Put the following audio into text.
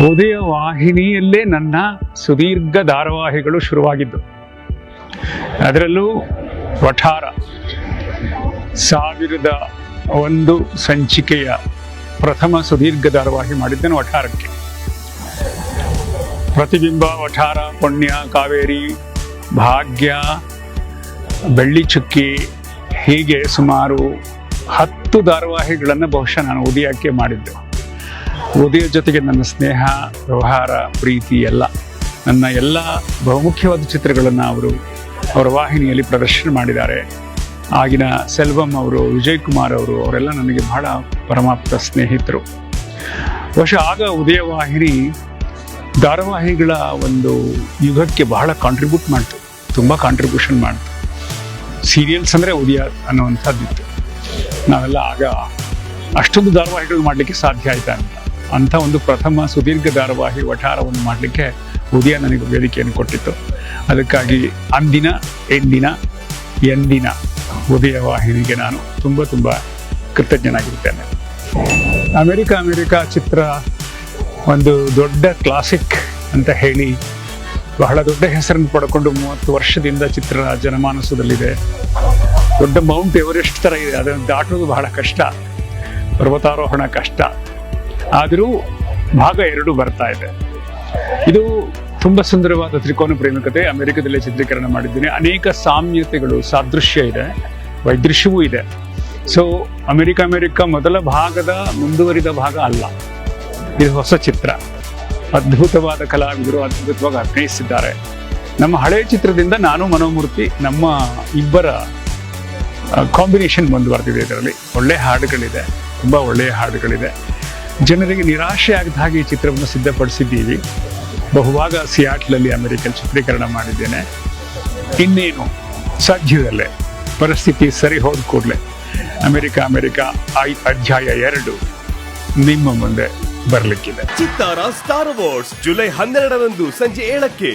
ಉದಯ ವಾಹಿನಿಯಲ್ಲೇ ನನ್ನ ಸುದೀರ್ಘ ಧಾರಾವಾಹಿಗಳು ಶುರುವಾಗಿದ್ದು. ಅದರಲ್ಲೂ ವಠಾರ 1001 ಸಂಚಿಕೆಯ ಪ್ರಥಮ ಸುದೀರ್ಘ ಧಾರಾವಾಹಿ ಮಾಡಿದ್ದೇನೆ ವಠಾರಕ್ಕೆ. ಪ್ರತಿಬಿಂಬ, ವಠಾರ, ಪುಣ್ಯ, ಕಾವೇರಿ, ಭಾಗ್ಯ, ಬೆಳ್ಳಿ ಚುಕ್ಕಿ, ಹೀಗೆ ಸುಮಾರು 10 ಧಾರಾವಾಹಿಗಳನ್ನು ಬಹುಶಃ ನಾನು ಉದಯಕ್ಕೆ ಮಾಡಿದ್ದೆ. ಉದಯ ಜೊತೆಗೆ ನನ್ನ ಸ್ನೇಹ, ವ್ಯವಹಾರ, ಪ್ರೀತಿ ಎಲ್ಲ, ನನ್ನ ಎಲ್ಲ ಬಹುಮುಖ್ಯವಾದ ಚಿತ್ರಗಳನ್ನು ಅವರ ವಾಹಿನಿಯಲ್ಲಿ ಪ್ರದರ್ಶನ ಮಾಡಿದ್ದಾರೆ. ಆಗಿನ ಸೆಲ್ವಂ ಅವರು, ವಿಜಯ್ ಕುಮಾರ್ ಅವರು, ಅವರೆಲ್ಲ ನನಗೆ ಬಹಳ ಪರಮಾಪ್ತ ಸ್ನೇಹಿತರು. ಬಹುಶಃ ಆಗ ಉದಯ ವಾಹಿನಿ ಧಾರಾವಾಹಿಗಳ ಒಂದು ಯುಗಕ್ಕೆ ಬಹಳ ಕಾಂಟ್ರಿಬ್ಯೂಟ್ ಮಾಡ್ತು, ತುಂಬ ಕಾಂಟ್ರಿಬ್ಯೂಷನ್ ಮಾಡ್ತು. ಸೀರಿಯಲ್ಸ್ ಅಂದರೆ ಉದಯ ಅನ್ನುವಂಥದ್ದಿತ್ತು. ನಾವೆಲ್ಲ ಆಗ ಅಷ್ಟೊಂದು ಧಾರಾವಾಹಿಗಳು ಮಾಡಲಿಕ್ಕೆ ಸಾಧ್ಯ ಆಯ್ತಾ ಅಂಥ ಒಂದು ಪ್ರಥಮ ಸುದೀರ್ಘ ಧಾರಾವಾಹಿ ವಠಾರವನ್ನು ಮಾಡಲಿಕ್ಕೆ ಉದಯ ನನಗೆ ವೇದಿಕೆಯನ್ನು ಕೊಟ್ಟಿತ್ತು. ಅದಕ್ಕಾಗಿ ಅಂದಿನ, ಎಂದಿನ, ಎಂದಿನ ಉದಯ ವಾಹಿನಿಗೆ ನಾನು ತುಂಬ ತುಂಬ ಕೃತಜ್ಞನಾಗಿರ್ತೇನೆ. ಅಮೆರಿಕ ಚಿತ್ರ ಒಂದು ದೊಡ್ಡ ಕ್ಲಾಸಿಕ್ ಅಂತ ಹೇಳಿ ಬಹಳ ದೊಡ್ಡ ಹೆಸರನ್ನು ಪಡ್ಕೊಂಡು 30 ವರ್ಷದಿಂದ ಚಿತ್ರ ಜನಮಾನಸದಲ್ಲಿದೆ. ದೊಡ್ಡ ಮೌಂಟ್ ಎವರೆಸ್ಟ್ ಥರ ಇದೆ, ಅದನ್ನು ದಾಟೋದು ಬಹಳ ಕಷ್ಟ, ಪರ್ವತಾರೋಹಣ ಕಷ್ಟ. ಆದರೂ ಭಾಗ 2 ಬರ್ತಾ ಇದೆ. ಇದು ತುಂಬ ಸುಂದರವಾದ ತ್ರಿಕೋನ ಪ್ರೇಮಿಕತೆ. ಅಮೆರಿಕದಲ್ಲೇ ಚಿತ್ರೀಕರಣ ಮಾಡಿದ್ದೀನಿ. ಅನೇಕ ಸಾಮ್ಯತೆಗಳು, ಸಾದೃಶ್ಯ ಇದೆ, ವೈದೃಶ್ಯವೂ ಇದೆ. ಸೊ ಅಮೆರಿಕ ಮೊದಲ ಭಾಗದ ಮುಂದುವರಿದ ಭಾಗ ಅಲ್ಲ, ಇದು ಹೊಸ ಚಿತ್ರ. ಅದ್ಭುತವಾದ ಕಲಾವಿದರು ಅದ್ಭುತವಾಗಿ ಅಭಿನಯಿಸಿದ್ದಾರೆ. ನಮ್ಮ ಹಳೆಯ ಚಿತ್ರದಿಂದ ನಾನು, ಮನೋಮೂರ್ತಿ, ನಮ್ಮ ಇಬ್ಬರ ಕಾಂಬಿನೇಷನ್ ಮುಂದುವರೆದಿದೆ. ಇದರಲ್ಲಿ ಒಳ್ಳೆಯ ಹಾಡುಗಳಿದೆ, ತುಂಬ ಒಳ್ಳೆಯ ಹಾಡುಗಳಿದೆ. ಜನರಿಗೆ ನಿರಾಶೆ ಆಗದ ಹಾಗೆ ಈ ಚಿತ್ರವನ್ನು ಸಿದ್ಧಪಡಿಸಿದ್ದೀವಿ. ಬಹುಭಾಗ ಸಿಯಾಟ್ಲಲ್ಲಿ ಅಮೆರಿಕನ್ ಚಿತ್ರೀಕರಣ ಮಾಡಿದ್ದೇನೆ. ಇನ್ನೇನು ಸದ್ಯದಲ್ಲೇ ಪರಿಸ್ಥಿತಿ ಸರಿ ಹೋದ ಕೂಡಲೇ ಅಮೆರಿಕ ಅಧ್ಯಾಯ 2 ನಿಮ್ಮ ಮುಂದೆ ಬರಲಿಕ್ಕಿದೆ. ಚಿತ್ತಾರ ಸ್ಟಾರ್ ಅವಾರ್ಡ್ಸ್ ಜುಲೈ 12ರಂದು ಸಂಜೆ 7ಕ್ಕೆ.